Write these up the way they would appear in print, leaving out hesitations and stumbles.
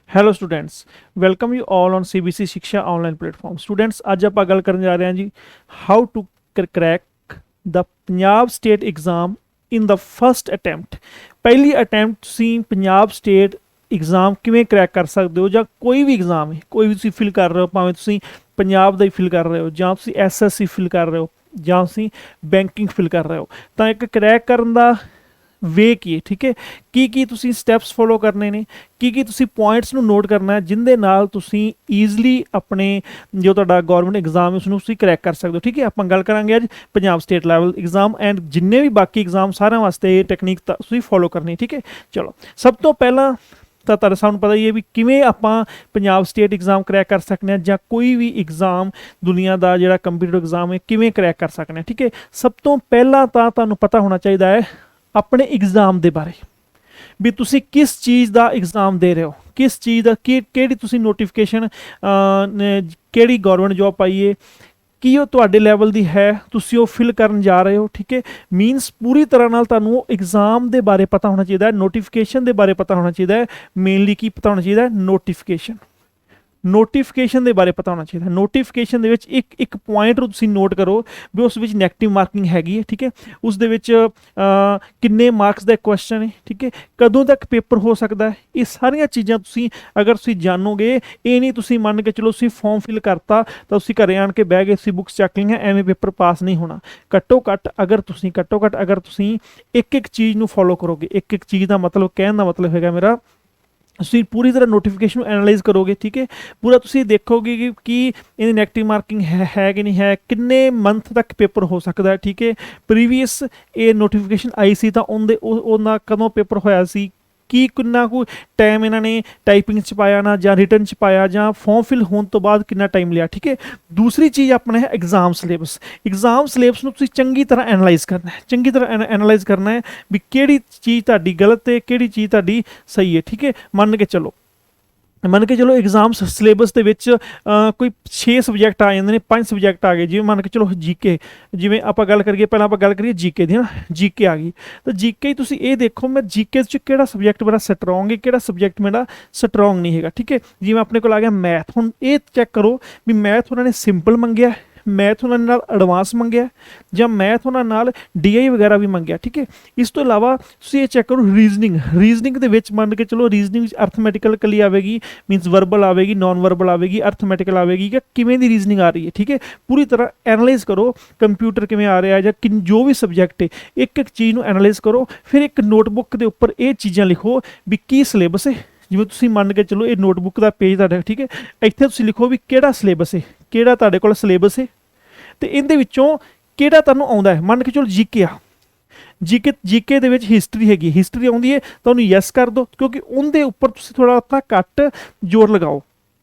Hello students, welcome you all on CBC Shiksha online platform. Students, ਅੱਜ ਆਪਾਂ ਗੱਲ ਕਰਨ ਜਾ ਰਹੇ ਹਾਂ ਜੀ how to crack the Punjab state exam in the first attempt. ਪਹਿਲੀ ਅਟੈਂਪਟ ਤੁਸੀਂ ਪੰਜਾਬ ਸਟੇਟ ਐਗਜ਼ਾਮ ਕਿਵੇਂ ਕਰੈਕ ਕਰ ਸਕਦੇ ਹੋ, ਜਾਂ ਕੋਈ ਵੀ ਐਗਜ਼ਾਮ ਹੈ, ਕੋਈ ਵੀ ਤੁਸੀਂ ਫਿਲ ਕਰ ਰਹੇ ਹੋ, ਭਾਵੇਂ ਤੁਸੀਂ ਪੰਜਾਬ ਦਾ ਹੀ ਫਿਲ ਕਰ ਰਹੇ ਹੋ, ਜਾਂ ਤੁਸੀਂ ਐਸਐਸਸੀ ਫਿਲ ਕਰ ਰਹੇ ਹੋ, ਜਾਂ ਤੁਸੀਂ ਬੈਂਕਿੰਗ ਫਿਲ ਕਰ ਰਹੇ ਹੋ, ਤਾਂ ਇੱਕ ਕਰੈਕ ਕਰਨ ਦਾ ਵੇ ਕੀ ਹੈ। ਠੀਕ ਹੈ, ਕੀ ਤੁਸੀਂ ਸਟੈਪਸ ਫੋਲੋ ਕਰਨੇ ਨੇ, ਕੀ ਤੁਸੀਂ ਪੁਆਇੰਟਸ ਨੂੰ ਨੋਟ ਕਰਨਾ ਹੈ, ਜਿਹਦੇ ਨਾਲ ਤੁਸੀਂ ਈਜ਼ਲੀ ਆਪਣੇ ਜੋ ਤੁਹਾਡਾ ਗਵਰਨਮੈਂਟ ਐਗਜ਼ਾਮ ਉਸ ਨੂੰ ਤੁਸੀਂ ਕਰੈਕ ਕਰ ਸਕਦੇ ਹੋ। ਠੀਕ ਹੈ, ਆਪਾਂ ਗੱਲ ਕਰਾਂਗੇ ਅੱਜ Punjab state level exam and ਜਿੰਨੇ ਵੀ ਬਾਕੀ ਐਗਜ਼ਾਮ ਸਾਰਿਆਂ ਵਾਸਤੇ ਇਹ ਟੈਕਨੀਕ ਤੁਸੀਂ ਫੋਲੋ ਕਰਨੀ। ਠੀਕ ਹੈ, ਚਲੋ ਸਭ ਤੋਂ ਪਹਿਲਾਂ ਤਾਂ ਤੁਹਾਡੇ ਸਾਨੂੰ ਪਤਾ ਹੀ ਹੈ ਵੀ ਕਿਵੇਂ ਆਪਾਂ ਪੰਜਾਬ ਸਟੇਟ ਐਗਜ਼ਾਮ ਕਰੈਕ ਕਰ ਸਕਦੇ ਹਾਂ, ਜਾਂ ਕੋਈ ਵੀ ਐਗਜ਼ਾਮ ਦੁਨੀਆ ਦਾ ਜਿਹੜਾ ਕੰਪੀਟੀਟਿਵ ਐਗਜ਼ਾਮ ਹੈ ਕਿਵੇਂ ਕਰੈਕ ਕਰ ਸਕਦੇ ਹਾਂ। ਠੀਕ ਹੈ, ਸਭ ਤੋਂ ਪਹਿਲਾਂ ਤਾਂ ਤੁਹਾਨੂੰ ਪਤਾ ਹੋਣਾ ਚਾਹੀਦਾ ਹੈ ਆਪਣੇ ਐਗਜ਼ਾਮ ਦੇ ਬਾਰੇ, ਵੀ ਤੁਸੀਂ ਕਿਸ ਚੀਜ਼ ਦਾ ਐਗਜ਼ਾਮ ਦੇ ਰਹੇ ਹੋ, ਕਿਸ ਚੀਜ਼ ਦਾ ਕਿਹੜੀ ਤੁਸੀਂ ਨੋਟੀਫਿਕੇਸ਼ਨ ਕਿਹੜੀ ਗਵਰਨਮੈਂਟ ਜੋਬ ਪਾਈਏ, ਕੀ ਉਹ ਤੁਹਾਡੇ ਲੈਵਲ ਦੀ ਹੈ, ਤੁਸੀਂ ਉਹ ਫਿਲ ਕਰਨ ਜਾ ਰਹੇ ਹੋ। ਠੀਕ ਹੈ, ਮੀਨਸ ਪੂਰੀ ਤਰ੍ਹਾਂ ਨਾਲ ਤੁਹਾਨੂੰ ਉਹ ਐਗਜ਼ਾਮ ਦੇ ਬਾਰੇ ਪਤਾ ਹੋਣਾ ਚਾਹੀਦਾ ਹੈ, ਨੋਟੀਫਿਕੇਸ਼ਨ ਦੇ ਬਾਰੇ ਪਤਾ ਹੋਣਾ ਚਾਹੀਦਾ ਹੈ। ਮੇਨਲੀ ਕੀ ਪਤਾ ਹੋਣਾ ਚਾਹੀਦਾ ਹੈ? ਨੋਟੀਫਿਕੇਸ਼ਨ ਦੇ ਬਾਰੇ ਪਤਾ ਹੋਣਾ ਚਾਹੀਦਾ। ਨੋਟੀਫਿਕੇਸ਼ਨ ਦੇ ਵਿੱਚ ਇੱਕ ਪੁਆਇੰਟ ਨੂੰ ਤੁਸੀਂ ਨੋਟ ਕਰੋ ਵੀ ਉਸ ਵਿੱਚ ਨੈਗੇਟਿਵ ਮਾਰਕਿੰਗ ਹੈਗੀ ਹੈ। ਠੀਕ ਹੈ, ਉਸ ਦੇ ਵਿੱਚ ਕਿੰਨੇ ਮਾਰਕਸ ਦਾ ਕੁਐਸਚਨ ਹੈ, ਠੀਕ ਹੈ, ਕਦੋਂ ਤੱਕ ਪੇਪਰ ਹੋ ਸਕਦਾ ਹੈ, ਇਹ ਸਾਰੀਆਂ ਚੀਜ਼ਾਂ ਤੁਸੀਂ ਅਗਰ ਤੁਸੀਂ ਜਾਣੋਗੇ। ਇਹ ਨਹੀਂ ਤੁਸੀਂ ਮੰਨ ਕੇ ਚਲੋ ਤੁਸੀਂ ਫਾਰਮ ਫਿਲ ਕਰਤਾ ਤਾਂ ਤੁਸੀਂ ਘਰੇ ਆਣ ਕੇ ਬਹਿ ਗਏ, ਤੁਸੀਂ ਬੁੱਕਸ ਚੱਕ ਲਈਆਂ, ਐਵੇਂ ਪੇਪਰ ਪਾਸ ਨਹੀਂ ਹੋਣਾ। ਘੱਟੋ ਘੱਟ ਅਗਰ ਤੁਸੀਂ ਇੱਕ ਚੀਜ਼ ਨੂੰ ਫੋਲੋ ਕਰੋਗੇ, ਇੱਕ ਚੀਜ਼ ਦਾ ਮਤਲਬ ਕਹਿਣ ਦਾ ਮਤਲਬ ਹੈਗਾ ਮੇਰਾ, ਤੁਸੀਂ ਪੂਰੀ ਤਰ੍ਹਾਂ ਨੋਟੀਫਿਕੇਸ਼ਨ ਨੂੰ ਐਨਾਲਾਈਜ਼ ਕਰੋਗੇ। ਠੀਕ ਹੈ, ਪੂਰਾ ਤੁਸੀਂ ਦੇਖੋਗੇ ਕਿ ਇਹਦੀ ਨੈਗੇਟਿਵ ਮਾਰਕਿੰਗ ਹੈ ਕਿ ਨਹੀਂ ਹੈ, ਕਿੰਨੇ ਮੰਥ ਤੱਕ ਪੇਪਰ ਹੋ ਸਕਦਾ ਹੈ। ਠੀਕ ਹੈ, ਪ੍ਰੀਵੀਅਸ ਇਹ ਨੋਟੀਫਿਕੇਸ਼ਨ ਆਈ ਸੀ ਤਾਂ ਉਹਦਾ ਕਦੋਂ ਪੇਪਰ ਹੋਇਆ ਸੀ, ਕਿੰਨਾ ਕੁ ਟਾਈਮ ਇਹਨਾਂ ਨੇ ਟਾਈਪਿੰਗ 'ਚ ਪਾਇਆ ਨਾ, ਜਾਂ ਰਿਟਨ 'ਚ ਪਾਇਆ, ਜਾਂ ਫਾਰਮ ਫਿਲ ਹੋਣ ਤੋਂ ਬਾਅਦ ਕਿੰਨਾ ਟਾਈਮ ਲਿਆ। ਠੀਕ ਹੈ, ਦੂਸਰੀ ਚੀਜ਼ ਆਪਣਾ ਹੈ ਐਗਜ਼ਾਮ ਸਿਲੇਬਸ ਨੂੰ ਤੁਸੀਂ ਚੰਗੀ ਤਰ੍ਹਾਂ ਐਨਾਲਾਈਜ਼ ਕਰਨਾ ਹੈ, ਵੀ ਕਿਹੜੀ ਚੀਜ਼ ਤੁਹਾਡੀ ਗਲਤ ਹੈ, ਕਿਹੜੀ ਚੀਜ਼ ਤੁਹਾਡੀ ਸਹੀ ਹੈ। ਠੀਕ ਹੈ, ਮੰਨ ਕੇ ਚਲੋ ਐਗਜ਼ਾਮ ਸਿਲੇਬਸ ਦੇ ਵਿੱਚ ਕੋਈ 6 ਸਬਜੈਕਟ ਆ ਜਾਂਦੇ ਨੇ, 5 ਸਬਜੈਕਟ ਆ ਗਏ, ਜਿਵੇਂ ਮੰਨ ਕੇ ਚਲੋ ਜੀਕੇ, ਜਿਵੇਂ ਆਪਾਂ ਗੱਲ ਕਰੀਏ ਜੀਕੇ ਦੀ, ਨਾ ਜੀਕੇ ਆ ਗਈ ਤਾਂ ਜੀਕੇ ਤੁਸੀਂ ਇਹ ਦੇਖੋ ਮੈਂ ਜੀਕੇ 'ਚ ਕਿਹੜਾ ਸਬਜੈਕਟ ਮੇਰਾ ਸਟਰੋਂਗ ਹੈ, ਕਿਹੜਾ ਸਬਜੈਕਟ ਮੇਰਾ ਸਟਰੋਂਗ ਨਹੀਂ ਹੈਗਾ। ਠੀਕ ਹੈ, ਜਿਵੇਂ ਆਪਣੇ ਕੋਲ ਆ ਗਿਆ ਮੈਥ, ਹੁਣ ਇਹ ਚੈੱਕ ਕਰੋ ਵੀ ਮੈਥ ਉਹਨਾਂ ਨੇ ਸਿੰਪਲ ਮੰਗਿਆ, ਮੈਥ ਉਹਨਾਂ ਨਾਲ ਐਡਵਾਂਸ ਮੰਗਿਆ, ਜਾਂ ਮੈਥ ਉਹਨਾਂ ਨਾਲ ਡੀਆਈ ਵਗੈਰਾ ਵੀ ਮੰਗਿਆ। ਠੀਕ ਹੈ, ਇਸ ਤੋਂ ਇਲਾਵਾ ਤੁਸੀਂ ਇਹ ਚੈੱਕ ਕਰੋ ਰੀਜ਼ਨਿੰਗ ਦੇ ਵਿੱਚ ਮੰਨ ਕੇ ਚਲੋ ਰੀਜ਼ਨਿੰਗ ਵਿੱਚ ਅਰਥਮੈਟਿਕਲ ਕਲੀ ਆਵੇਗੀ, ਮੀਨਸ ਵਰਬਲ ਆਵੇਗੀ, ਨਾਨ ਵਰਬਲ ਆਵੇਗੀ, ਅਰਥਮੈਟਿਕਲ ਆਵੇਗੀ, ਕਿ ਕਿਵੇਂ ਦੀ ਰੀਜ਼ਨਿੰਗ ਆ ਰਹੀ ਹੈ। ਠੀਕ ਹੈ, ਪੂਰੀ ਤਰ੍ਹਾਂ ਐਨਾਲਾਈਜ਼ ਕਰੋ ਕੰਪਿਊਟਰ ਕਿਵੇਂ ਆ ਰਿਹਾ, ਜਾਂ ਜੋ ਵੀ ਸਬਜੈਕਟ ਹੈ ਇੱਕ ਚੀਜ਼ ਨੂੰ ਐਨਾਲਾਈਜ਼ ਕਰੋ। ਫਿਰ ਇੱਕ ਨੋਟਬੁੱਕ ਦੇ ਉੱਪਰ ਇਹ ਚੀਜ਼ਾਂ ਲਿਖੋ ਵੀ ਕੀ ਸਿਲੇਬਸ ਹੈ। ਜਿਵੇਂ ਤੁਸੀਂ ਮੰਨ ਕੇ ਚਲੋ ਇਹ ਨੋਟਬੁੱਕ ਦਾ ਪੇਜ ਤੁਹਾਡਾ, ਠੀਕ ਹੈ, ਇੱਥੇ ਤੁਸੀਂ ਲਿਖੋ ਵੀ ਕਿਹੜਾ ਸਿਲੇਬਸ ਹੈ, ਕਿਹੜਾ ਤੁਹਾਡੇ ਕੋਲ ਸਿਲੇਬਸ ਹੈ, ਤੇ ਇਹਦੇ ਵਿੱਚੋਂ ਕਿਹੜਾ ਤੁਹਾਨੂੰ ਆਉਂਦਾ ਹੈ। ਮੰਨ ਕੇ ਚਲੋ ਜੀਕੇ ਆ, ਜੀਕੇ ਦੇ ਵਿੱਚ ਹਿਸਟਰੀ ਆਉਂਦੀ ਹੈ ਤਾਂ ਉਹਨੂੰ ਯੈਸ ਕਰ ਦਿਓ, ਕਿਉਂਕਿ ਉਹਦੇ ਉੱਪਰ ਤੁਸੀਂ ਥੋੜਾ ਆਪਣਾ ਘੱਟ ਜ਼ੋਰ ਲਗਾਓ,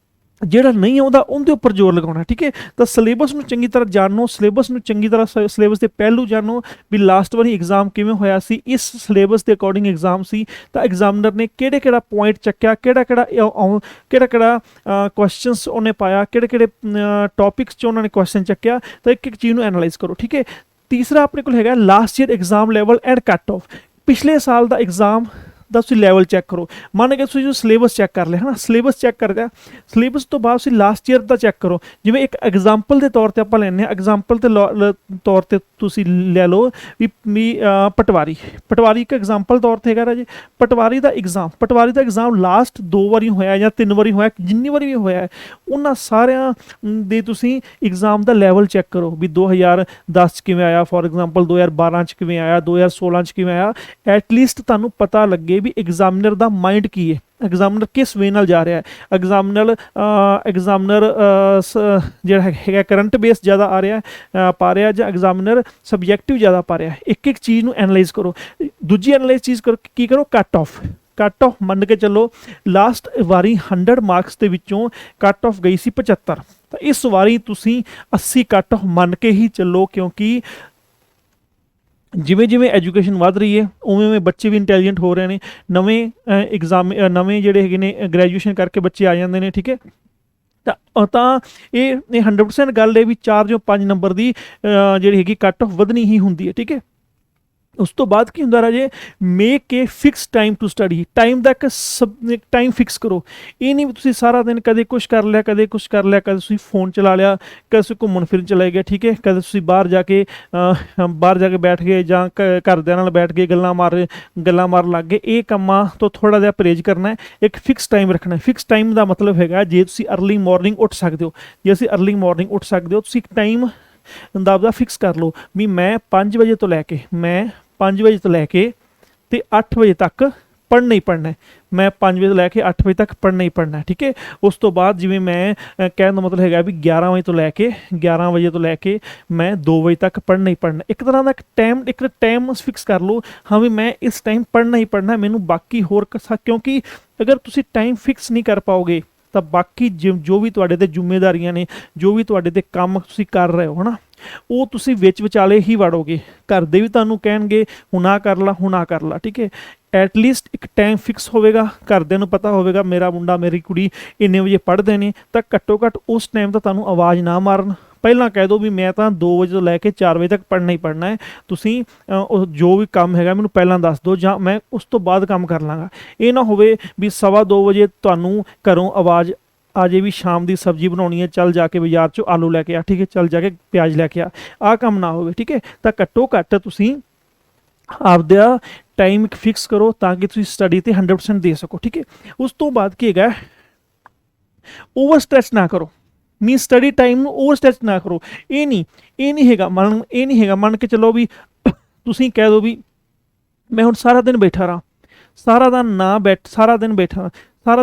ਜਿਹੜਾ ਨਹੀਂ ਆਉਂਦਾ ਉਹਦੇ ਉੱਪਰ ਜ਼ੋਰ ਲਗਾਉਣਾ। ਠੀਕ ਹੈ, ਤਾਂ ਸਿਲੇਬਸ ਨੂੰ ਚੰਗੀ ਤਰ੍ਹਾਂ ਜਾਣੋ, ਸਿਲੇਬਸ ਦੇ ਪਹਿਲੂ ਜਾਣੋ ਵੀ ਲਾਸਟ ਵਾਰੀ ਐਗਜ਼ਾਮ ਕਿਵੇਂ ਹੋਇਆ ਸੀ, ਇਸ ਸਿਲੇਬਸ ਦੇ ਅਕੋਰਡਿੰਗ ਐਗਜ਼ਾਮ ਸੀ ਤਾਂ ਐਗਜ਼ਾਮਨਰ ਨੇ ਕਿਹੜਾ ਪੁਆਇੰਟ ਚੱਕਿਆ, ਕਿਹੜਾ ਕੁਐਸਚਨਸ ਉਹਨੇ ਪਾਇਆ, ਕਿਹੜੇ ਟੌਪਿਕਸ 'ਚ ਉਹਨਾਂ ਨੇ ਕੁਐਸਚਨ ਚੱਕਿਆ, ਤਾਂ ਇੱਕ ਚੀਜ਼ ਨੂੰ ਐਨਾਲਾਈਜ਼ ਕਰੋ। ਠੀਕ ਹੈ, ਤੀਸਰਾ ਆਪਣੇ ਕੋਲ ਹੈਗਾ last year exam level and cut off. ਪਿਛਲੇ ਸਾਲ ਦਾ ਐਗਜ਼ਾਮ ਦਾ ਤੁਸੀਂ ਲੈਵਲ ਚੈੱਕ ਕਰੋ। ਮੰਨ ਕੇ ਤੁਸੀਂ ਜੋ ਸਿਲੇਬਸ ਚੈੱਕ ਕਰ ਲਿਆ ਹੈ ਨਾ, ਸਿਲੇਬਸ ਤੋਂ ਬਾਅਦ ਤੁਸੀਂ ਲਾਸਟ ਈਅਰ ਦਾ ਚੈੱਕ ਕਰੋ। ਜਿਵੇਂ ਇੱਕ ਐਗਜ਼ਾਮਪਲ ਦੇ ਤੌਰ ਤੇ ਆਪਾਂ ਲੈਂਦੇ ਹਾਂ, ਐਗਜ਼ਾਮਪਲ ਦੇ ਤੌਰ ਤੇ ਤੁਸੀਂ ਲੈ ਲਓ ਵੀ ਪਟਵਾਰੀ ਇੱਕ ਐਗਜ਼ਾਮਪਲ ਤੌਰ ਤੇ ਹੈਗਾ ਰਾਜੇ। ਪਟਵਾਰੀ ਦਾ ਐਗਜ਼ਾਮ ਲਾਸਟ 2 ਵਾਰੀ ਹੋਇਆ ਜਾਂ 3 ਵਾਰੀ ਹੋਇਆ, ਜਿੰਨੀ ਵਾਰੀ ਵੀ ਹੋਇਆ, ਉਹਨਾਂ ਸਾਰਿਆਂ ਦੇ ਤੁਸੀਂ ਐਗਜ਼ਾਮ ਦਾ ਲੈਵਲ ਚੈੱਕ ਕਰੋ ਵੀ 2010 'ਚ ਕਿਵੇਂ ਆਇਆ, ਫੋਰ ਐਗਜ਼ਾਮਪਲ 2012 'ਚ ਕਿਵੇਂ ਆਇਆ, 2016 'ਚ ਕਿਵੇਂ ਆਇਆ। ਐਟਲੀਸਟ ਤੁਹਾਨੂੰ ਪਤਾ ਲੱਗੇ ਵੀ ਐਗਜ਼ਾਮਨਰ ਦਾ ਮਾਈਂਡ ਕੀ ਹੈ, ਐਗਜ਼ਾਮਨਰ ਕਿਸ ਵੇ ਨਾਲ ਜਾ ਰਿਹਾ ਹੈ। ਐਗਜ਼ਾਮਨਰ ਜਿਹੜਾ ਹੈਗਾ ਕਰੰਟ ਬੇਸ ਜ਼ਿਆਦਾ ਆ ਰਿਹਾ ਪਾ ਰਿਹਾ, ਜਾਂ ਐਗਜ਼ਾਮਨਰ ਸਬਜੈਕਟਿਵ ਜ਼ਿਆਦਾ ਪਾ ਰਿਹਾ। ਇੱਕ ਚੀਜ਼ ਨੂੰ ਐਨਾਲਾਈਜ਼ ਕਰੋ। ਦੂਜੀ ਐਨਾਲਾਈਜ਼ ਚੀਜ਼ ਕਰੋ, ਕੀ ਕਰੋ, ਕੱਟ ਆਫ ਮੰਨ ਕੇ ਚੱਲੋ ਲਾਸਟ ਵਾਰੀ 100 ਮਾਰਕਸ ਦੇ ਵਿੱਚੋਂ ਕੱਟ ਆਫ ਗਈ ਸੀ 75, ਤਾਂ ਇਸ ਵਾਰੀ ਤੁਸੀਂ 80 ਕੱਟ ਆਫ ਮੰਨ ਕੇ ਹੀ ਚੱਲੋ, ਕਿਉਂਕਿ ਜਿਵੇਂ ਐਜੂਕੇਸ਼ਨ ਵੱਧ ਰਹੀ ਹੈ ਉਵੇਂ ਬੱਚੇ ਵੀ ਇੰਟੈਲੀਜੈਂਟ ਹੋ ਰਹੇ ਨੇ। ਨਵੇਂ ਜਿਹੜੇ ਹੈਗੇ ਨੇ ਗ੍ਰੈਜੂਏਸ਼ਨ ਕਰਕੇ ਬੱਚੇ ਆ ਜਾਂਦੇ ਨੇ। ਠੀਕ ਹੈ, ਤਾਂ ਇਹ 100% ਗੱਲ ਹੈ ਵੀ 4 ਜਾਂ 5 ਨੰਬਰ ਦੀ ਜਿਹੜੀ ਹੈਗੀ ਕੱਟ ਆਫ ਵਧਣੀ ਹੀ ਹੁੰਦੀ ਹੈ। ਠੀਕ ਹੈ, ਉਸ ਤੋਂ ਬਾਅਦ ਕੀ ਹੁੰਦਾ ਰਾਜੇ, make a fix time to study. Time ਦਾ ਇੱਕ ਟਾਈਮ ਫਿਕਸ ਕਰੋ। ਇਹ ਨਹੀਂ ਵੀ ਤੁਸੀਂ ਸਾਰਾ ਦਿਨ ਕਦੇ ਕੁਛ ਕਰ ਲਿਆ, ਕਦੇ ਕੁਛ ਕਰ ਲਿਆ, ਕਦੇ ਤੁਸੀਂ ਫੋਨ ਚਲਾ ਲਿਆ, ਕਦੇ ਤੁਸੀਂ ਘੁੰਮਣ ਫਿਰਨ ਚਲੇ ਗਏ, ਠੀਕ ਹੈ, ਕਦੇ ਤੁਸੀਂ ਬਾਹਰ ਜਾ ਕੇ ਬੈਠ ਗਏ, ਜਾਂ ਘਰਦਿਆਂ ਨਾਲ ਬੈਠ ਕੇ ਗੱਲਾਂ ਮਾਰਨ ਲੱਗ ਗਏ। ਇਹ ਕੰਮਾਂ ਤੋਂ ਥੋੜ੍ਹਾ ਜਿਹਾ ਪਰਹੇਜ਼ ਕਰਨਾ ਹੈ। ਇੱਕ ਫਿਕਸ ਟਾਈਮ ਰੱਖਣਾ ਹੈ। ਫਿਕਸ ਟਾਈਮ ਦਾ ਮਤਲਬ ਹੈਗਾ, ਜੇ ਤੁਸੀਂ ਅਰਲੀ ਮਾਰਨਿੰਗ ਉੱਠ ਸਕਦੇ ਹੋ, ਜੇ ਅਸੀਂ ਅਰਲੀ ਮਾਰਨਿੰਗ ਉੱਠ ਸਕਦੇ ਹੋ, ਤੁਸੀਂ ਇੱਕ ਟਾਈਮ ਦਾ ਆਪਦਾ ਫਿਕਸ ਕਰ ਲਓ ਵੀ ਮੈਂ 5 ਵਜੇ ਤੋਂ ਲੈ ਕੇ ਤੇ 8 ਵਜੇ ਤੱਕ ਪੜ੍ਹਨਾ ਹੀ ਪੜ੍ਹਨਾ ਹੈ। ਮੈਂ 5 ਵਜੇ ਤੋਂ ਲੈ ਕੇ 8 ਵਜੇ ਤੱਕ ਪੜ੍ਹਨਾ ਹੀ ਪੜ੍ਹਨਾ ਹੈ, ਠੀਕ ਹੈ। ਉਸ ਤੋਂ ਬਾਅਦ ਜਿਵੇਂ ਮੈਂ ਕਹਿਣ ਦਾ ਮਤਲਬ ਹੈਗਾ ਵੀ 11 ਵਜੇ ਤੋਂ ਲੈ ਕੇ ਮੈਂ 2 ਵਜੇ ਤੱਕ ਪੜ੍ਹਨਾ ਹੀ ਪੜ੍ਹਨਾ। ਇੱਕ ਤਰ੍ਹਾਂ ਦਾ ਇੱਕ ਟਾਈਮ ਫਿਕਸ ਕਰ ਲਓ, ਹਾਂ ਵੀ ਮੈਂ ਇਸ ਟਾਈਮ ਪੜ੍ਹਨਾ ਹੀ ਪੜ੍ਹਨਾ, ਮੈਨੂੰ ਬਾਕੀ ਹੋਰ ਕਿਉਂਕਿ ਅਗਰ ਤੁਸੀਂ ਟਾਈਮ ਫਿਕਸ ਨਹੀਂ ਕਰ ਪਾਓਗੇ ਤਾਂ ਬਾਕੀ ਜੋ ਵੀ ਤੁਹਾਡੇ 'ਤੇ ਜ਼ਿੰਮੇਵਾਰੀਆਂ ਨੇ, ਜੋ ਵੀ ਤੁਹਾਡੇ 'ਤੇ ਕੰਮ ਤੁਸੀਂ ਕਰ ਰਹੇ ਹੋ, ਹੈ ਨਾ, ਉਹ ਤੁਸੀਂ ਵਿੱਚ ਵਿਚਾਲੇ ਹੀ ਵੜੋਗੇ। ਘਰ ਦੇ ਵੀ ਤੁਹਾਨੂੰ ਕਹਿਣਗੇ ਹੁਣ ਆਹ ਕਰ ਲਾ, ਠੀਕ ਹੈ। ਐਟਲੀਸਟ ਇੱਕ ਟਾਈਮ ਫਿਕਸ ਹੋਵੇਗਾ, ਘਰਦਿਆਂ ਨੂੰ ਪਤਾ ਹੋਵੇਗਾ ਮੇਰਾ ਮੁੰਡਾ ਮੇਰੀ ਕੁੜੀ ਇੰਨੇ ਵਜੇ ਪੜ੍ਹਦੇ ਨੇ, ਤਾਂ ਘੱਟੋ ਘੱਟ ਉਸ ਟਾਈਮ ਤਾਂ ਤੁਹਾਨੂੰ ਆਵਾਜ਼ ਨਾ ਮਾਰਨ। ਪਹਿਲਾਂ ਕਹਿ ਦਿਓ ਵੀ ਮੈਂ ਤਾਂ 2 ਵਜੇ ਤੋਂ ਲੈ ਕੇ 4 ਵਜੇ ਤੱਕ ਪੜ੍ਹਨਾ ਹੀ ਪੜ੍ਹਨਾ ਹੈ, ਤੁਸੀਂ ਜੋ ਵੀ ਕੰਮ ਹੈਗਾ ਮੈਨੂੰ ਪਹਿਲਾਂ ਦੱਸ ਦਿਓ, ਜਾਂ ਮੈਂ ਉਸ ਤੋਂ ਬਾਅਦ ਕੰਮ ਕਰ ਲਾਂਗਾ। ਇਹ ਨਾ ਹੋਵੇ ਵੀ 2:15 ਵਜੇ ਤੁਹਾਨੂੰ ਘਰੋਂ ਆਵਾਜ਼ ਆ ਜੇ ਵੀ ਸ਼ਾਮ ਦੀ ਸਬਜ਼ੀ ਬਣਾਉਣੀ ਹੈ, ਚੱਲ ਜਾ ਕੇ ਬਾਜ਼ਾਰ 'ਚੋਂ ਆਲੂ ਲੈ ਕੇ ਆ, ਠੀਕ ਹੈ, ਚੱਲ ਜਾ ਕੇ ਪਿਆਜ਼ ਲੈ ਕੇ ਆ। ਆਹ ਕੰਮ ਨਾ ਹੋਵੇ, ਠੀਕ ਹੈ। ਤਾਂ ਘੱਟੋ ਘੱਟ ਤੁਸੀਂ ਆਪਦਾ ਟਾਈਮ ਇੱਕ ਫਿਕਸ ਕਰੋ ਤਾਂ ਕਿ ਤੁਸੀਂ ਸਟੱਡੀ 'ਤੇ 100% ਦੇ ਸਕੋ, ਠੀਕ ਹੈ। ਉਸ ਤੋਂ ਬਾਅਦ ਕੀ ਹੈਗਾ, ਓਵਰ ਸਟ੍ਰੈਚ ਨਾ ਕਰੋ। ਮੀਨ ਸਟੱਡੀ ਟਾਈਮ ਨੂੰ ਓਵਰ ਸਟ੍ਰੈਚ ਨਾ ਕਰੋ। ਇਹ ਨਹੀਂ ਹੈਗਾ ਮੰਨ ਕੇ ਚੱਲੋ ਵੀ ਤੁਸੀਂ ਕਹਿ ਦਿਓ ਵੀ ਮੈਂ ਹੁਣ ਸਾਰਾ ਦਿਨ ਬੈਠਾ ਰਹਾਂ, ਸਾਰਾ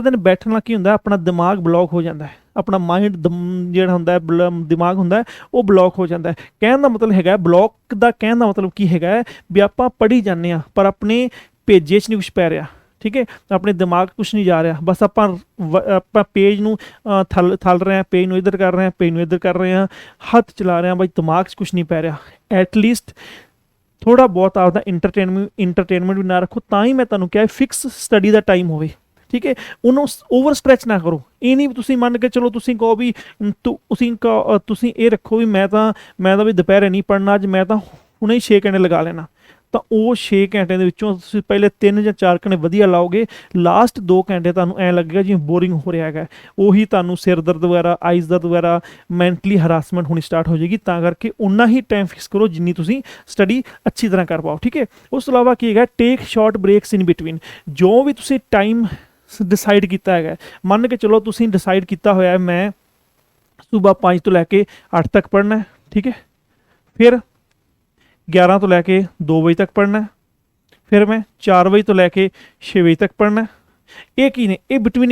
ਦਿਨ ਬੈਠਣ ਨਾਲ ਕੀ ਹੁੰਦਾ, ਆਪਣਾ ਦਿਮਾਗ ਬਲੌਕ ਹੋ ਜਾਂਦਾ ਹੈ, ਆਪਣਾ ਮਾਈਂਡ ਜਿਹੜਾ ਹੁੰਦਾ ਦਿਮਾਗ ਹੁੰਦਾ ਉਹ ਬਲੌਕ ਹੋ ਜਾਂਦਾ ਹੈ। ਕਹਿਣ ਦਾ ਮਤਲਬ ਹੈਗਾ, ਬਲੌਕ ਦਾ ਕਹਿਣ ਦਾ ਮਤਲਬ ਕੀ ਹੈਗਾ ਵੀ ਆਪਾਂ ਪੜ੍ਹੀ ਜਾਂਦੇ ਹਾਂ ਪਰ ਆਪਣੇ ਭੇਜੇ 'ਚ ਨਹੀਂ ਕੁਛ ਪੈ ਰਿਹਾ, ਠੀਕ ਹੈ, ਆਪਣੇ ਦਿਮਾਗ ਕੁਛ ਨਹੀਂ ਜਾ ਰਿਹਾ, ਬਸ ਆਪਾਂ ਪੇਜ ਨੂੰ ਥਲ ਰਹੇ ਹਾਂ, ਪੇਜ ਨੂੰ ਇੱਧਰ ਕਰ ਰਹੇ ਹਾਂ, ਹੱਥ ਚਲਾ ਰਹੇ ਹਾਂ, ਬਈ ਦਿਮਾਗ 'ਚ ਕੁਛ ਨਹੀਂ ਪੈ ਰਿਹਾ। ਐਟਲੀਸਟ ਥੋੜ੍ਹਾ ਬਹੁਤ ਆਪਦਾ ਇੰਟਰਟੇਨਮੈਂਟ ਵੀ ਨਾ ਰੱਖੋ। ਤਾਂ ਹੀ ਮੈਂ ਤੁਹਾਨੂੰ ਕਿਹਾ ਫਿਕਸ ਸਟੱਡੀ ਦਾ ਟਾਈਮ ਹੋਵੇ, ਠੀਕ ਹੈ। ਉਹਨੂੰ ਓਵਰ ਸਟ੍ਰੈਚ ਨਾ ਕਰੋ। ਇਹ ਨਹੀਂ ਵੀ ਤੁਸੀਂ ਮੰਨ ਕੇ ਚਲੋ ਤੁਸੀਂ ਕਹੋ ਵੀ ਤੁਸੀਂ ਇਹ ਰੱਖੋ ਵੀ ਮੈਂ ਤਾਂ ਵੀ ਦੁਪਹਿਰੇ ਨਹੀਂ ਪੜ੍ਹਨਾ, ਅੱਜ ਮੈਂ ਤਾਂ ਹੁਣੇ ਹੀ 6 ਘੰਟੇ ਲਗਾ ਲੈਣਾ। ਤਾਂ ਉਹ 6 ਘੰਟਿਆਂ ਦੇ ਵਿੱਚੋਂ ਤੁਸੀਂ ਪਹਿਲੇ 3 ਜਾਂ 4 ਘੰਟੇ ਵਧੀਆ ਲਾਓਗੇ, ਲਾਸਟ 2 ਘੰਟੇ ਤੁਹਾਨੂੰ ਐਂ ਲੱਗੇਗਾ ਜਿਵੇਂ ਬੋਰਿੰਗ ਹੋ ਰਿਹਾ ਹੈਗਾ। ਉਹੀ ਤੁਹਾਨੂੰ ਸਿਰ ਦਰਦ ਵਗੈਰਾ, ਆਈਜ਼ ਦਰਦ ਵਗੈਰਾ, ਮੈਂਟਲੀ ਹਰਾਸਮੈਂਟ ਹੋਣੀ ਸਟਾਰਟ ਹੋ ਜਾਏਗੀ। ਤਾਂ ਕਰਕੇ ਉਨਾ ਹੀ ਟਾਈਮ ਫਿਕਸ ਕਰੋ ਜਿੰਨੀ ਤੁਸੀਂ ਸਟੱਡੀ ਅੱਛੀ ਤਰ੍ਹਾਂ ਕਰ ਪਾਓ, ਠੀਕ ਹੈ। ਉਸ ਤੋਂ ਇਲਾਵਾ ਕੀ ਹੈਗਾ, ਟੇਕ ਸ਼ਾਰਟ ਬ੍ਰੇਕਸ ਇਨ ਬਿਟਵੀਨ। ਜੋ ਵੀ ਤੁਸੀਂ ਟਾਈਮ ਡਿਸਾਈਡ ਕੀਤਾ ਹੈਗਾ, ਮੰਨ ਕੇ ਚਲੋ ਤੁਸੀਂ ਡਿਸਾਈਡ ਕੀਤਾ ਹੋਇਆ ਮੈਂ ਸੁਬਾਹ 5 ਤੋਂ ਲੈ ਕੇ 8 ਤੱਕ ਪੜ੍ਹਨਾ, ਠੀਕ ਹੈ, ਫਿਰ 11 ਤੋਂ ਲੈ ਕੇ 2 ਵਜੇ ਤੱਕ ਪੜ੍ਹਨਾ, ਫਿਰ ਮੈਂ 4 ਵਜੇ ਤੋਂ ਲੈ ਕੇ 6 ਵਜੇ ਤੱਕ ਪੜ੍ਹਨਾ। ਇਹ ਕੀ ਨੇ, ਇਹ ਬਿਟਵੀਨ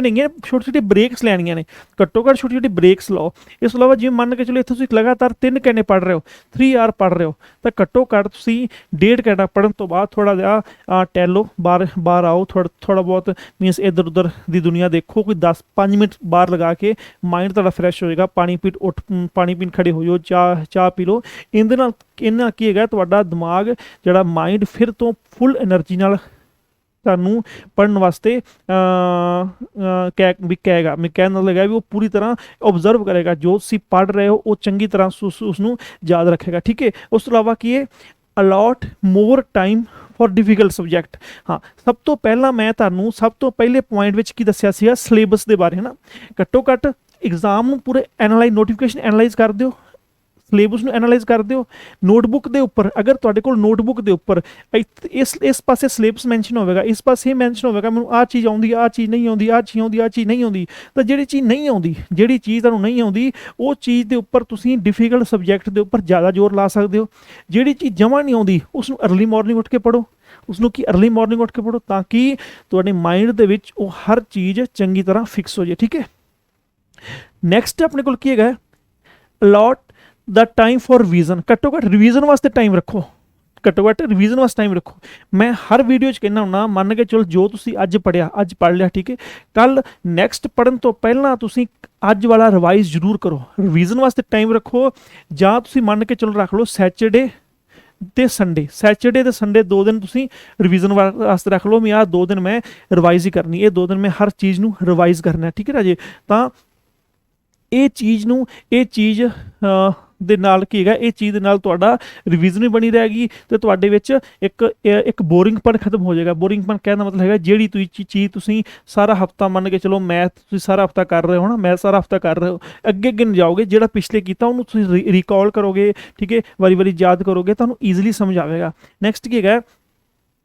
ਹੈਗੀਆਂ ਛੋਟੇ ਛੋਟੇ ਬ੍ਰੇਕਸ ਲੈਣੀਆਂ ਨੇ। ਘੱਟੋ ਘੱਟ ਛੋਟੀ ਛੋਟੀ ਬ੍ਰੇਕਸ ਲਓ। ਇਸ ਤੋਂ ਇਲਾਵਾ ਜਿਵੇਂ ਮੰਨ ਕੇ ਚਲੋ ਇੱਥੇ ਤੁਸੀਂ ਲਗਾਤਾਰ 3 ਘੰਟੇ ਪੜ੍ਹ ਰਹੇ ਹੋ, 3 ਆਰ ਪੜ੍ਹ ਰਹੇ ਹੋ, ਤਾਂ ਘੱਟੋ ਘੱਟ ਤੁਸੀਂ 1.5 ਘੰਟਾ ਪੜ੍ਹਨ ਤੋਂ ਬਾਅਦ ਥੋੜ੍ਹਾ ਜਿਹਾ ਟਹਿਲੋ, ਬਾਹਰ ਆਓ, ਥੋੜ੍ਹਾ ਬਹੁਤ ਮੀਨਸ ਇੱਧਰ ਉੱਧਰ ਦੀ ਦੁਨੀਆ ਦੇਖੋ, ਕੋਈ 10-5 ਮਿੰਟ ਬਾਹਰ ਲਗਾ ਕੇ ਮਾਈਂਡ ਤੁਹਾਡਾ ਫਰੈਸ਼ ਹੋਏਗਾ। ਪਾਣੀ ਪੀਣ ਖੜੇ ਹੋ ਜਾਓ, ਚਾਹ ਪੀ ਲਓ। ਇਹਦੇ ਨਾਲ ਕੀ ਹੈਗਾ, ਤੁਹਾਡਾ ਦਿਮਾਗ ਜਿਹੜਾ ਮਾਈਂਡ ਫਿਰ ਤੋਂ ਫੁੱਲ ਐਨਰਜੀ ਨਾਲ ਤੁਹਾਨੂੰ ਪੜ੍ਹਨ ਵਾਸਤੇ ਕਹੇਗਾ। ਮੈਂ ਕਹਿਣ ਨਾਲ ਲੱਗਾ ਵੀ ਉਹ ਪੂਰੀ ਤਰ੍ਹਾਂ ਓਬਜ਼ਰਵ ਕਰੇਗਾ, ਜੋ ਤੁਸੀਂ ਪੜ੍ਹ ਰਹੇ ਹੋ ਉਹ ਚੰਗੀ ਤਰ੍ਹਾਂ ਉਸਨੂੰ ਯਾਦ ਰੱਖੇਗਾ, ਠੀਕ ਹੈ। ਉਸ ਤੋਂ ਇਲਾਵਾ ਕੀ ਹੈ, allot more time for difficult subject. ਹਾਂ, ਸਭ ਤੋਂ ਪਹਿਲਾਂ ਮੈਂ ਤੁਹਾਨੂੰ ਸਭ ਤੋਂ ਪਹਿਲੇ ਪੁਆਇੰਟ ਵਿੱਚ ਕੀ ਦੱਸਿਆ ਸੀਗਾ, ਸਿਲੇਬਸ ਦੇ ਬਾਰੇ, ਹੈ ਨਾ। ਘੱਟੋ ਘੱਟ ਐਗਜ਼ਾਮ ਨੂੰ ਪੂਰੇ ਨੋਟੀਫਿਕੇਸ਼ਨ ਐਨਾਲਾਈਜ਼ ਕਰ ਦਿਓ, ਸਿਲੇਬਸ ਨੂੰ ਐਨਾਲਾਈਜ਼ ਕਰ ਦਿਓ। ਨੋਟਬੁੱਕ ਦੇ ਉੱਪਰ, ਅਗਰ ਤੁਹਾਡੇ ਕੋਲ ਨੋਟਬੁੱਕ ਦੇ ਉੱਪਰ ਇਸ ਪਾਸੇ ਸਿਲੇਬਸ ਮੈਂਸ਼ਨ ਹੋਵੇਗਾ, ਇਸ ਪਾਸੇ ਮੈਂਸ਼ਨ ਹੋਵੇਗਾ ਮੈਨੂੰ ਆਹ ਚੀਜ਼ ਆਉਂਦੀ, ਆਹ ਚੀਜ਼ ਨਹੀਂ ਆਉਂਦੀ, ਆਹ ਚੀਜ਼ ਨਹੀਂ ਆਉਂਦੀ, ਤਾਂ ਜਿਹੜੀ ਚੀਜ਼ ਤੁਹਾਨੂੰ ਨਹੀਂ ਆਉਂਦੀ ਉਹ ਚੀਜ਼ ਦੇ ਉੱਪਰ ਤੁਸੀਂ ਡਿਫੀਕਲਟ ਸਬਜੈਕਟ ਦੇ ਉੱਪਰ ਜ਼ਿਆਦਾ ਜ਼ੋਰ ਲਾ ਸਕਦੇ ਹੋ। ਜਿਹੜੀ ਚੀਜ਼ ਜਮਾਂ ਨਹੀਂ ਆਉਂਦੀ ਉਸ ਨੂੰ ਅਰਲੀ ਮਾਰਨਿੰਗ ਉੱਠ ਕੇ ਪੜ੍ਹੋ, ਤਾਂ ਕਿ ਤੁਹਾਡੇ ਮਾਈਂਡ ਦੇ ਵਿੱਚ ਉਹ ਹਰ ਚੀਜ਼ ਚੰਗੀ ਤਰ੍ਹਾਂ ਫਿਕਸ ਹੋ ਜਾਏ, ਠੀਕ ਹੈ। ਨੈਕਸਟ ਆਪਣੇ ਕੋਲ ਕੀ ਹੈਗਾ, allot the time for revision. ਘੱਟੋ ਘੱਟ ਰਿਵੀਜ਼ਨ ਵਾਸਤੇ ਟਾਈਮ ਰੱਖੋ। ਮੈਂ ਹਰ ਵੀਡੀਓ 'ਚ ਕਹਿੰਦਾ ਹੁੰਦਾ, ਮੰਨ ਕੇ ਚਲੋ ਜੋ ਤੁਸੀਂ ਅੱਜ ਪੜ੍ਹਿਆ, ਅੱਜ ਪੜ੍ਹ ਲਿਆ, ਠੀਕ ਹੈ। ਕੱਲ ਨੈਕਸਟ ਪੜ੍ਹਨ ਤੋਂ ਪਹਿਲਾਂ ਤੁਸੀਂ ਅੱਜ ਵਾਲਾ ਰਿਵਾਈਜ਼ ਜ਼ਰੂਰ ਕਰੋ। ਰਿਵੀਜ਼ਨ ਵਾਸਤੇ ਟਾਈਮ ਰੱਖੋ, ਜਾਂ ਤੁਸੀਂ ਮੰਨ ਕੇ ਚਲੋ ਰੱਖ ਲਓ ਸੈਚਰਡੇ ਤੇ ਸੰਡੇ 2 ਦਿਨ ਤੁਸੀਂ ਰਿਵੀਜ਼ਨ ਵਾਸਤੇ ਰੱਖ ਲਓ। ਮੈਂ ਆਹ 2 ਦਿਨ ਮੈਂ ਰਿਵਾਈਜ਼ ਹੀ ਕਰਨੀ, ਇਹ 2 ਦਿਨ ਮੈਂ ਹਰ ਚੀਜ਼ ਨੂੰ ਰਿਵਾਈਜ਼ ਕਰਨਾ, ਠੀਕ ਹੈ ਰਾਜੇ। ਤਾਂ ਇਹ ਚੀਜ਼ ਦੇ ਨਾਲ ਕੀ ਹੈਗਾ, ਇਹ ਚੀਜ਼ ਦੇ ਨਾਲ ਤੁਹਾਡਾ ਰਿਵੀਜ਼ਨ ਵੀ ਬਣੀ ਰਹੇਗੀ ਤੇ ਤੁਹਾਡੇ ਵਿੱਚ ਇੱਕ ਬੋਰਿੰਗਪਨ ਖਤਮ ਹੋ ਜਾਏਗਾ। ਬੋਰਿੰਗਪਨ ਕਹਿਣ ਦਾ ਮਤਲਬ ਹੈਗਾ ਜਿਹੜੀ ਤੁਸੀਂ ਚੀਜ਼ ਤੁਸੀਂ ਸਾਰਾ ਹਫਤਾ ਮੰਨ ਕੇ ਚਲੋ, ਮੈਥ ਤੁਸੀਂ ਸਾਰਾ ਹਫਤਾ ਕਰ ਰਹੇ ਹੋ ਨਾ, ਮੈਥ ਸਾਰਾ ਹਫਤਾ ਕਰ ਰਹੇ ਹੋ, ਅੱਗੇ ਅੱਗੇ ਨਹੀਂ ਜਾਓਗੇ, ਜਿਹੜਾ ਪਿਛਲੇ ਕੀਤਾ ਉਹਨੂੰ ਤੁਸੀਂ ਰਿਕਾਲ ਕਰੋਗੇ, ਠੀਕ ਹੈ, ਵਾਰੀ ਵਾਰੀ ਯਾਦ ਕਰੋਗੇ, ਤੁਹਾਨੂੰ ਈਜ਼ੀਲੀ ਸਮਝ ਆਵੇਗਾ। ਨੈਕਸਟ ਕੀ ਹੈਗਾ,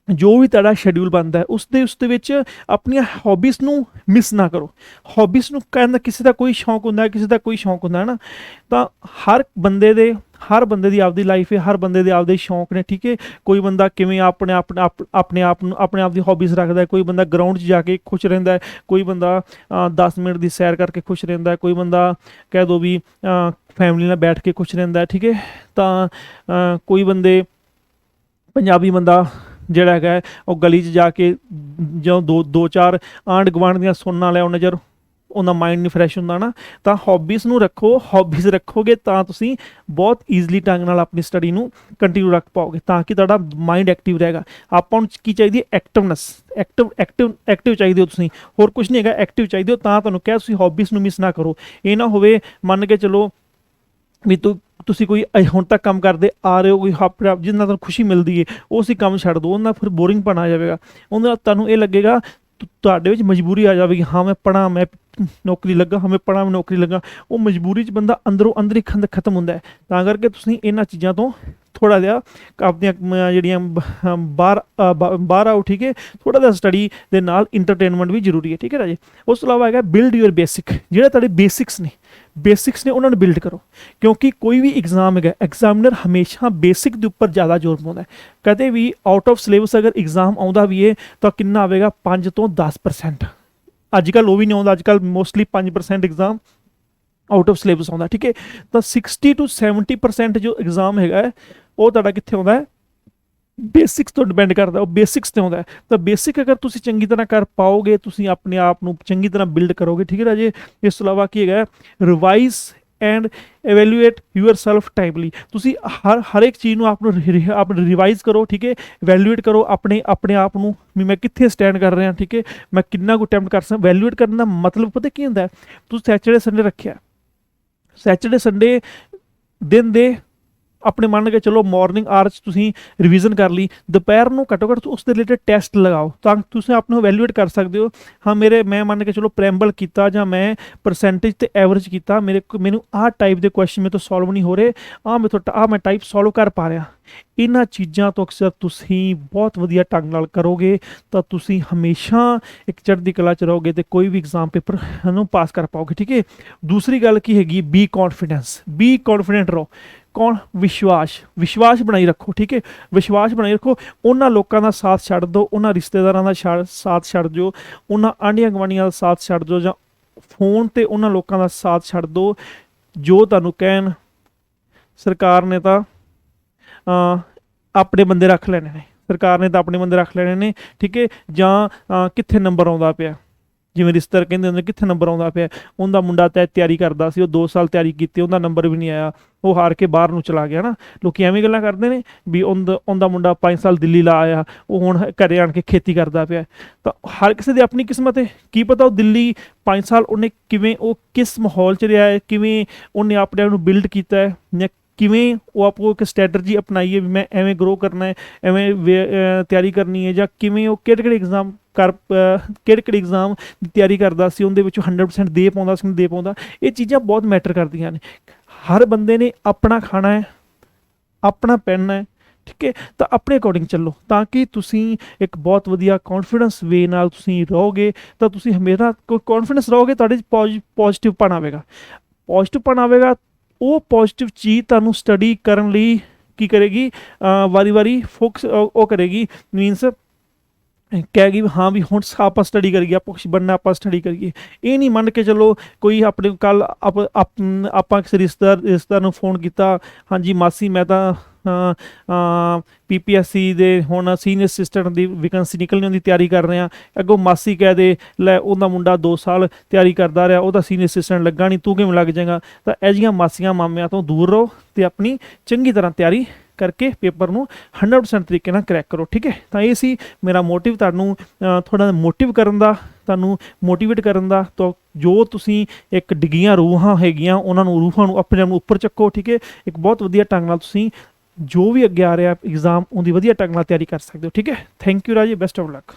ਜੋ ਵੀ ਤੁਹਾਡਾ ਸ਼ੈਡਿਊਲ ਬਣਦਾ ਹੈ ਉਸ ਦੇ ਵਿੱਚ ਆਪਣੀਆਂ ਹੌਬੀਜ਼ ਨੂੰ ਮਿਸ ਨਾ ਕਰੋ। ਹੌਬੀਜ਼ ਨੂੰ ਕਹਿੰਦਾ, ਕਿਸੇ ਦਾ ਕੋਈ ਸ਼ੌਂਕ ਹੁੰਦਾ, ਕਿਸੇ ਦਾ ਕੋਈ ਸ਼ੌਂਕ ਹੁੰਦਾ ਹੈ ਨਾ, ਤਾਂ ਹਰ ਬੰਦੇ ਦੀ ਆਪਦੀ ਲਾਈਫ ਹੈ, ਹਰ ਬੰਦੇ ਦੇ ਆਪਦੇ ਸ਼ੌਂਕ ਨੇ, ਠੀਕ ਹੈ। ਕੋਈ ਬੰਦਾ ਕਿਵੇਂ ਆਪਣੇ ਆਪ ਦੀ ਹੌਬੀਜ਼ ਰੱਖਦਾ ਹੈ, ਕੋਈ ਬੰਦਾ ਗਰਾਊਂਡ 'ਚ ਜਾ ਕੇ ਖੁਸ਼ ਰਹਿੰਦਾ ਹੈ, ਕੋਈ ਬੰਦਾ 10 ਮਿੰਟ ਦੀ ਸੈਰ ਕਰਕੇ ਖੁਸ਼ ਰਹਿੰਦਾ ਹੈ, ਕੋਈ ਬੰਦਾ ਕਹਿ ਦੋ ਵੀ ਫੈਮਿਲੀ ਨਾਲ ਬੈਠ ਕੇ ਖੁਸ਼ ਰਹਿੰਦਾ ਹੈ, ਠੀਕ ਹੈ। ਤਾਂ ਕੋਈ ਬੰਦੇ ਪੰਜਾਬੀ ਬੰਦਾ ਜਿਹੜਾ ਹੈਗਾ ਉਹ ਗਲੀ 'ਚ ਜਾ ਕੇ ਜਦੋਂ ਦੋ ਚਾਰ ਆਂਢ ਗੁਆਂਢ ਦੀਆਂ ਸੁਣਨਾ ਲਿਆ ਨਜ਼ਰ, ਉਹਦਾ ਮਾਈਂਡ ਨਹੀਂ ਫਰੈਸ਼ ਹੁੰਦਾ ਨਾ। ਤਾਂ ਹੌਬੀਜ਼ ਨੂੰ ਰੱਖੋ, ਹੌਬੀਜ਼ ਰੱਖੋਗੇ ਤਾਂ ਤੁਸੀਂ ਬਹੁਤ ਈਜ਼ਲੀ ਢੰਗ ਨਾਲ ਆਪਣੀ ਸਟੱਡੀ ਨੂੰ ਕੰਟੀਨਿਊ ਰੱਖ ਪਾਓਗੇ, ਤਾਂ ਕਿ ਤੁਹਾਡਾ ਮਾਈਂਡ ਐਕਟਿਵ ਰਹੇਗਾ। ਆਪਾਂ ਨੂੰ ਕੀ ਚਾਹੀਦੀ ਹੈ, ਐਕਟਿਵਨੈਸ, ਐਕਟਿਵ ਚਾਹੀਦੀ ਹੋ ਤੁਸੀਂ, ਹੋਰ ਕੁਝ ਨਹੀਂ ਹੈਗਾ, ਐਕਟਿਵ ਚਾਹੀਦੇ ਹੋ। ਤਾਂ ਤੁਹਾਨੂੰ ਕਿਹਾ ਤੁਸੀਂ ਹੌਬੀਜ਼ ਨੂੰ ਮਿਸ ਨਾ ਕਰੋ। ਇਹ ਨਾ ਹੋਵੇ ਮੰਨ ਕੇ ਚਲੋ ਵੀ ਤੁਸੀਂ ਕੋਈ ਹੁਣ ਤੱਕ ਕੰਮ ਕਰਦੇ ਆ ਰਹੇ ਹੋ, ਕੋਈ ਜਿਹਦੇ ਨਾਲ ਤੁਹਾਨੂੰ ਖੁਸ਼ੀ ਮਿਲਦੀ ਹੈ, ਉਹ ਤੁਸੀਂ ਕੰਮ ਛੱਡ ਦਿਓ, ਉਹਦੇ ਨਾਲ ਫਿਰ ਬੋਰਿੰਗਪਨ ਆ ਜਾਵੇਗਾ। ਉਹਦੇ ਨਾਲ ਤੁਹਾਨੂੰ ਇਹ ਲੱਗੇਗਾ, ਤੁਹਾਡੇ ਵਿੱਚ ਮਜਬੂਰੀ ਆ ਜਾਵੇਗੀ, ਹਾਂ ਮੈਂ ਪੜ੍ਹਾਂ, ਮੈਂ ਨੌਕਰੀ ਲੱਗਾ, ਹਾਂ ਮੈਂ ਪੜ੍ਹਾਂ, ਮੈਂ ਨੌਕਰੀ ਲੱਗਾ। ਉਹ ਮਜਬੂਰੀ 'ਚ ਬੰਦਾ ਅੰਦਰੋਂ ਅੰਦਰ ਹੀ ਖਤਮ ਹੁੰਦਾ ਹੈ। ਤਾਂ ਕਰਕੇ ਤੁਸੀਂ ਇਹਨਾਂ ਚੀਜ਼ਾਂ ਤੋਂ ਥੋੜ੍ਹਾ ਜਿਹਾ ਆਪਣੀਆਂ ਜਿਹੜੀਆਂ ਬਾਹਰ ਆਓ, ਠੀਕ ਹੈ। ਥੋੜ੍ਹਾ ਜਿਹਾ ਸਟੱਡੀ ਦੇ ਨਾਲ ਇੰਟਰਟੇਨਮੈਂਟ ਵੀ ਜ਼ਰੂਰੀ ਹੈ, ਠੀਕ ਹੈ ਰਾਜੇ। ਉਸ ਤੋਂ ਇਲਾਵਾ ਹੈਗਾ ਬਿਲਡ ਯੂਅਰ ਬੇਸਿਕ, ਜਿਹੜੇ ਤੁਹਾਡੇ ਬੇਸਿਕਸ ਨੇ ਉਹਨਾਂ ਨੂੰ ਬਿਲਡ ਕਰੋ, ਕਿਉਂਕਿ ਕੋਈ ਵੀ ਐਗਜ਼ਾਮ ਹੈਗਾ, ਐਗਜ਼ਾਮਨਰ ਹਮੇਸ਼ਾ ਬੇਸਿਕ ਦੇ ਉੱਪਰ ਜ਼ਿਆਦਾ ਜ਼ੋਰ ਪਾਉਂਦਾ ਹੈ। ਕਦੇ ਵੀ ਆਊਟ ਆਫ ਸਿਲੇਬਸ ਅਗਰ ਐਗਜ਼ਾਮ ਆਉਂਦਾ ਵੀ ਹੈ ਤਾਂ ਕਿੰਨਾ ਆਵੇਗਾ, 5 ਤੋਂ 10%। ਅੱਜ ਕੱਲ੍ਹ ਉਹ ਵੀ ਨਹੀਂ ਆਉਂਦਾ, ਅੱਜ ਕੱਲ੍ਹ mostly 5% exam out of syllabus ਆਉਂਦਾ, ਠੀਕ ਹੈ। ਤਾਂ 60 to 70% ਜੋ ਐਗਜ਼ਾਮ ਹੈਗਾ ਹੈ ਉਹ ਤੁਹਾਡਾ ਕਿੱਥੇ ਆਉਂਦਾ ਹੈ, ਬੇਸਿਕਸ ਤੋਂ ਡਿਪੈਂਡ ਕਰਦਾ, ਉਹ ਬੇਸਿਕਸ 'ਤੇ ਆਉਂਦਾ ਹੈ। ਤਾਂ ਬੇਸਿਕ ਅਗਰ ਤੁਸੀਂ ਚੰਗੀ ਤਰ੍ਹਾਂ ਕਰ ਪਾਓਗੇ, ਤੁਸੀਂ ਆਪਣੇ ਆਪ ਨੂੰ ਚੰਗੀ ਤਰ੍ਹਾਂ ਬਿਲਡ ਕਰੋਗੇ, ਠੀਕ ਹੈ ਰਾਜੇ। ਇਸ ਤੋਂ ਇਲਾਵਾ ਕੀ ਹੈਗਾ, revise and evaluate your self timely. ਤੁਸੀਂ ਹਰ ਇੱਕ ਚੀਜ਼ ਨੂੰ ਆਪ ਰਿਵਾਈਜ਼ ਕਰੋ, ਠੀਕ ਹੈ, ਇਵੈਲੂਏਟ ਕਰੋ ਆਪਣੇ ਆਪ ਨੂੰ, ਵੀ ਮੈਂ ਕਿੱਥੇ ਸਟੈਂਡ ਕਰ ਰਿਹਾ, ਠੀਕ ਹੈ, ਮੈਂ ਕਿੰਨਾ ਕੁ ਅਟੈਂਪਟ ਕਰ ਸਕਦਾ। ਇਵੈਲੂਏਟ ਕਰਨ ਦਾ ਮਤਲਬ ਪਤਾ ਕੀ ਹੁੰਦਾ, ਤੁਸੀਂ ਸੈਚਰਡੇ ਸੰਡੇ ਰੱਖਿਆ, ਸੈਚਰਡੇ ਸੰਡੇ ਦਿਨ ਦੇ ਆਪਣੇ ਮੰਨ ਕੇ ਚਲੋ ਮਾਰਨਿੰਗ ਆਰ 'ਚ ਤੁਸੀਂ ਰਿਵੀਜ਼ਨ ਕਰ ਲਈ, ਦੁਪਹਿਰ ਨੂੰ ਘੱਟੋ ਘੱਟ ਉਸ ਦੇ ਰਿਲੇਟਡ ਟੈਸਟ ਲਗਾਓ, ਤਾਂ ਤੁਸੀਂ ਆਪ ਨੂੰ ਇਵੈਲੂਏਟ ਕਰ ਸਕਦੇ ਹੋ। ਹਾਂ ਮੈਂ ਮੰਨ ਕੇ ਚਲੋ ਪ੍ਰੈਂਬਲ ਕੀਤਾ, ਜਾਂ ਮੈਂ ਪਰਸੈਂਟੇਜ ਤੇ ਐਵਰੇਜ ਕੀਤਾ, ਮੈਨੂੰ ਆਹ ਟਾਈਪ ਦੇ ਕੁਐਸਚਨ ਮੇਰੇ ਤੋਂ ਸੋਲਵ ਨਹੀਂ ਹੋ ਰਹੇ, ਮੈਂ ਟਾਈਪ ਸੋਲਵ ਕਰ ਪਾ ਰਿਹਾ। ਇਹਨਾਂ ਚੀਜ਼ਾਂ ਤੋਂ ਅਕਸਰ ਤੁਸੀਂ ਬਹੁਤ ਵਧੀਆ ਢੰਗ ਨਾਲ ਕਰੋਗੇ ਤਾਂ ਤੁਸੀਂ ਹਮੇਸ਼ਾ ਇੱਕ ਚੜ੍ਹਦੀ ਕਲਾ 'ਚ ਰਹੋਗੇ ਤੇ ਕੋਈ ਵੀ ਐਗਜ਼ਾਮ ਪੇਪਰ ਨੂੰ ਪਾਸ ਕਰ ਪਾਓਗੇ, ਠੀਕ ਹੈ। ਦੂਸਰੀ ਗੱਲ ਕੀ ਹੈਗੀ, ਬੀ ਕੌਨਫੀਡੈਂਟ ਰਹੋ। ਵਿਸ਼ਵਾਸ ਬਣਾਈ ਰੱਖੋ, ਠੀਕ ਹੈ। ਵਿਸ਼ਵਾਸ ਬਣਾਈ ਰੱਖੋ। ਉਹਨਾਂ ਲੋਕਾਂ ਦਾ ਸਾਥ ਛੱਡ ਦਿਓ, ਉਹਨਾਂ ਰਿਸ਼ਤੇਦਾਰਾਂ ਦਾ ਸਾਥ ਛੱਡ ਦਿਓ, ਉਹਨਾਂ ਆਂਢੀਆਂ ਗੁਆਂਢੀਆਂ ਦਾ ਸਾਥ ਛੱਡ ਦਿਓ, ਜਾਂ ਫੋਨ 'ਤੇ ਉਹਨਾਂ ਲੋਕਾਂ ਦਾ ਸਾਥ ਛੱਡ ਦਿਓ ਜੋ ਤੁਹਾਨੂੰ ਕਹਿਣ ਸਰਕਾਰ ਨੇ ਤਾਂ ਆਪਣੇ ਬੰਦੇ ਰੱਖ ਲੈਣੇ ਨੇ, ਠੀਕ ਹੈ। ਜਾਂ ਕਿੱਥੇ ਨੰਬਰ ਆਉਂਦਾ ਪਿਆ, ਜਿਵੇਂ ਰਿਸ਼ਤੇਦਾਰ ਕਹਿੰਦੇ ਹੁੰਦੇ ਕਿੱਥੇ ਨੰਬਰ ਆਉਂਦਾ ਪਿਆ, ਉਹਦਾ ਮੁੰਡਾ ਤਾਂ ਤਿਆਰੀ ਕਰਦਾ ਸੀ, ਉਹ 2 ਸਾਲ ਤਿਆਰੀ ਕੀਤੀ, ਉਹਦਾ ਨੰਬਰ ਵੀ ਨਹੀਂ ਆਇਆ, ਉਹ ਹਾਰ ਕੇ ਬਾਹਰ ਨੂੰ ਚਲਾ ਗਿਆ ਨਾ। ਲੋਕੀ ਐਵੇਂ ਗੱਲਾਂ ਕਰਦੇ ਨੇ ਵੀ ਉਹਦਾ ਮੁੰਡਾ 5 ਸਾਲ ਦਿੱਲੀ ਲਾ ਆਇਆ, ਉਹ ਹੁਣ ਘਰੇ ਆਣ ਕੇ ਖੇਤੀ ਕਰਦਾ ਪਿਆ। ਤਾਂ ਹਰ ਕਿਸੇ ਦੀ ਆਪਣੀ ਕਿਸਮਤ ਹੈ, ਕੀ ਪਤਾ ਉਹ ਦਿੱਲੀ 5 ਸਾਲ ਉਹਨੇ ਉਹ ਕਿਸ ਮਾਹੌਲ 'ਚ ਰਿਹਾ ਹੈ, ਕਿਵੇਂ ਉਹਨੇ ਆਪਣੇ ਆਪ ਨੂੰ ਬਿਲਡ ਕੀਤਾ ਹੈ, ਜਾਂ ਕਿਵੇਂ ਉਹ ਆਪੋ ਇੱਕ ਸਟ੍ਰੈਟਜੀ ਅਪਣਾਈ ਹੈ ਵੀ ਮੈਂ ਐਵੇਂ ਗਰੋ ਕਰਨਾ ਹੈ, ਐਵੇਂ ਤਿਆਰੀ ਕਰਨੀ ਹੈ, ਜਾਂ ਕਿਵੇਂ ਉਹ ਕਿਹੜੇ ਐਗਜ਼ਾਮ ਦੀ ਤਿਆਰੀ ਕਰਦਾ ਸੀ, ਉਹਦੇ ਵਿੱਚੋਂ 100% ਦੇ ਪਾਉਂਦਾ ਸੀ, ਨਹੀਂ ਦੇ ਪਾਉਂਦਾ। ਇਹ ਚੀਜ਼ਾਂ ਬਹੁਤ ਮੈਟਰ ਕਰਦੀਆਂ ਨੇ। ਹਰ ਬੰਦੇ ਨੇ ਆਪਣਾ ਖਾਣਾ ਹੈ, ਆਪਣਾ ਪਹਿਨਣਾ ਹੈ, ਠੀਕ ਹੈ। ਤਾਂ ਆਪਣੇ ਅਕੋਰਡਿੰਗ ਚੱਲੋ, ਤਾਂ ਕਿ ਤੁਸੀਂ ਇੱਕ ਬਹੁਤ ਵਧੀਆ ਕੌਨਫੀਡੈਂਸ ਵੇ ਨਾਲ ਤੁਸੀਂ ਰਹੋਗੇ, ਤਾਂ ਤੁਸੀਂ ਹਮੇਸ਼ਾ ਕੌਨਫੀਡੈਂਸ ਰਹੋਗੇ, ਤੁਹਾਡੇ 'ਚ ਪੋਜ਼ਿਟਿਵਪਨ ਆਵੇਗਾ। ਉਹ ਪੋਜ਼ਿਟਿਵ ਚੀਜ਼ ਤੁਹਾਨੂੰ ਸਟੱਡੀ ਕਰਨ ਲਈ ਕੀ ਕਰੇਗੀ, ਵਾਰੀ ਫੋਕਸ ਉਹ ਕਰੇਗੀ, ਮੀਨਸ ਕਹੇਗੀ ਹਾਂ ਵੀ ਹੁਣ ਆਪਾਂ ਸਟੱਡੀ ਕਰੀਏ, ਆਪਾਂ ਕੁਛ ਬਣਨਾ, ਆਪਾਂ ਸਟੱਡੀ ਕਰੀਏ। ਇਹ ਨਹੀਂ ਮੰਨ ਕੇ ਚਲੋ ਕੋਈ ਆਪਣੇ ਕੱਲ੍ਹ ਆਪਾਂ ਕਿਸੇ ਰਿਸ਼ਤੇਦਾਰ ਨੂੰ ਫੋਨ ਕੀਤਾ, ਹਾਂਜੀ ਮਾਸੀ ਮੈਂ ਤਾਂ ਪੀਪੀਐਸਸੀ ਦੇ ਹੁਣ ਸੀਨੀਅਰ ਅਸਿਸਟੈਂਟ ਦੀ ਵੈਕੈਂਸੀ ਨਿਕਲਣੀ, ਉਹਦੀ ਤਿਆਰੀ ਕਰ ਰਹੇ ਹਾਂ। ਅੱਗੋਂ ਮਾਸੀ ਕਹਿ ਦੇ ਲੈ ਉਹਦਾ ਮੁੰਡਾ 2 ਸਾਲ ਤਿਆਰੀ ਕਰਦਾ ਰਿਹਾ, ਉਹਦਾ ਸੀਨੀਅਰ ਅਸਿਸਟੈਂਟ ਲੱਗਾ ਨਹੀਂ, ਤੂੰ ਕਿਵੇਂ ਲੱਗ ਜਾਏਗਾ। ਤਾਂ ਇਹ ਜਿਹੀਆਂ ਮਾਸੀਆਂ ਮਾਮਿਆਂ ਤੋਂ ਦੂਰ ਰਹੋ ਅਤੇ ਆਪਣੀ ਚੰਗੀ ਤਰ੍ਹਾਂ ਤਿਆਰੀ ਕਰਕੇ ਪੇਪਰ ਨੂੰ 100% ਤਰੀਕੇ ਨਾਲ ਕਰੈਕ ਕਰੋ, ਠੀਕ ਹੈ। ਤਾਂ ਇਹ ਸੀ ਮੇਰਾ ਮੋਟਿਵ, ਤੁਹਾਨੂੰ ਥੋੜ੍ਹਾ ਮੋਟਿਵ ਕਰਨ ਦਾ, ਤੁਹਾਨੂੰ ਮੋਟੀਵੇਟ ਕਰਨ ਦਾ। ਤਾਂ ਜੋ ਤੁਸੀਂ ਇੱਕ ਡਿੱਗੀਆਂ ਰੂਹਾਂ ਹੈਗੀਆਂ, ਉਹਨਾਂ ਨੂੰ ਰੂਹਾਂ ਨੂੰ ਆਪਣੇ ਆਪ ਨੂੰ ਉੱਪਰ ਚੱਕੋ, ਠੀਕ ਹੈ। ਇੱਕ ਬਹੁਤ ਵਧੀਆ ਢੰਗ ਨਾਲ ਤੁਸੀਂ ਜੋ ਵੀ ਅੱਗੇ ਆ ਰਿਹਾ ਐਗਜ਼ਾਮ, ਉਹਦੀ ਵਧੀਆ ਢੰਗ ਨਾਲ ਤਿਆਰੀ ਕਰ ਸਕਦੇ ਹੋ, ਠੀਕ ਹੈ। ਥੈਂਕ ਯੂ ਰਾਜੇ, ਬੈਸਟ ਆਫ ਲੱਕ।